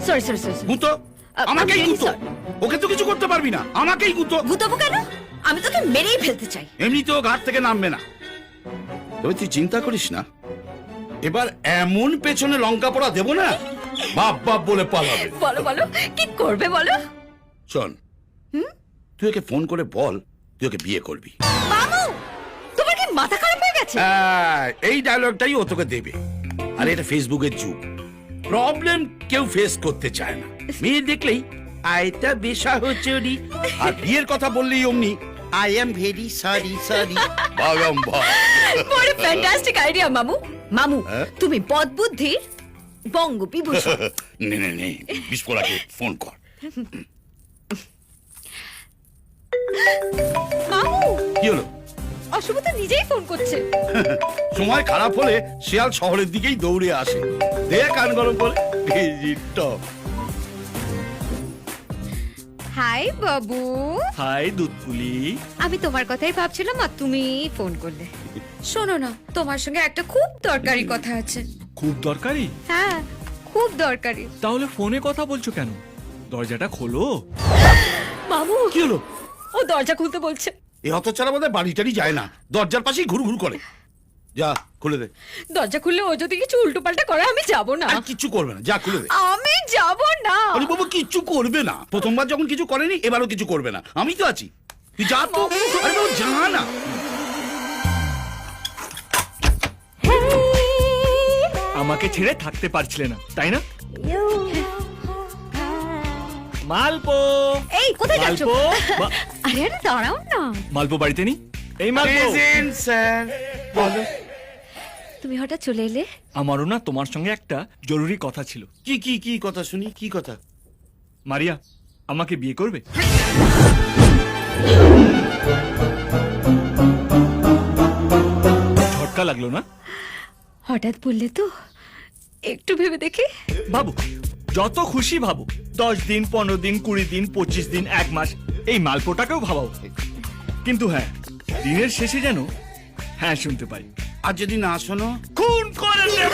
Sorry sorry sorry গুতো আমাকেই গুতো, ওকে তো কিছু করতে পারবি না, আমাকেই গুতো। গুতাবো কেন? আমি তোকে মেরেই ফেলতে চাই। এমনিতেও ঘাট থেকে নামবে না। তবে তুই চিন্তা করিস না, এবার এমন পেছনে লঙ্কা পোড়া দেবো না, বাপ বাপ বলে পালাবে। বলো বলো, কি করবে বলো। শোন, তুই ওকে ফোন করে বল তুই ওকে বিয়ে করবি। মামু, তোমার কি মাথা খারাপ হয়ে গেছে? এই ডায়লগটাই ও তোকে দেবে। আর এটা ফেসবুকের যুগ, প্রবলেম কেউ ফেস করতে চায় না। মেয়ে দেখলেই আয়টা বেশা হচ্ছে, আর বিয়ের কথা বললেই অমনি I am very sorry sorry বারংবার। বড় ফ্যান্টাস্টিক আইডিয়া মামু। মামু, তুমি বদবুদ্ধির বঙ্গবিভূষণ। নে নে নে, বিস্ফোরাকে ফোন কর। মামু, কি হলো? অশুভ তো নিজেই ফোন করছে। সময় খারাপ হলে শিয়াল শহরের দিকেই দৌড়ে আসে। দেখ কান গরম করে। হাই বাবু। হাই দুধপুলি। আমি তোমার কথাই ভাবছিলাম আর তুমি ফোন করলে। শোনো না, তোমার সঙ্গে একটা খুব দরকারি কথা আছে। খুব দরকারি? হ্যাঁ, খুব দরকারি। তাহলে ফোনে কথা বলছো কেন? দরজাটা খোলো। মামু, কি হলো? ও দরজা খুলতে বলছে। এই হতচ্ছাড়া বোধহয় বাড়িটারি যায় না, দরজার পাশেই ঘুর ঘুর করে। যা খুলে দে। দরজা খুললে ও যদি কিছু উল্টো পাল্টা করে আমি যাব না। আর কিচ্ছু করবে না, যা খুলে দে। আমি যাব না। আরে বাবু, কিচ্ছু করবে না। প্রথমবার যখন কিছু করেনি, এবারও কিছু করবে না। আমি তো আছি, তুই যা তো। আরে বাবু যা না। আমাকে ছেড়ে থাকতে পারছিলে না, তাই না? মালপো। এই কোথায় যাচ্ছ? মালপো। আরে আরে দাঁড়াও না। মালপো বাড়িতে নেই? এই মালপো। Present sir. বলো। তুমি হঠাৎ চলে এলে? আমারও না তোমার সঙ্গে একটা জরুরি কথা ছিল। কি কি কি কথা শুনি, কি কথা? মারিয়া, আমাকে বিয়ে করবে? ঝটকা লাগলো না? হঠাৎ বললে তো, একটু ভেবে দেখি। ভাবো, যত খুশি ভাবো। 10 দিন, 15 দিন, 20 দিন, 25 দিন, 1 মাস, এই মালপোটাকেও ভাবাও। কিন্তু হ্যাঁ, দিনের শেষে যেন হ্যাঁ শুনতে পাই। আর যদি না শোনো? খুন করে দেব।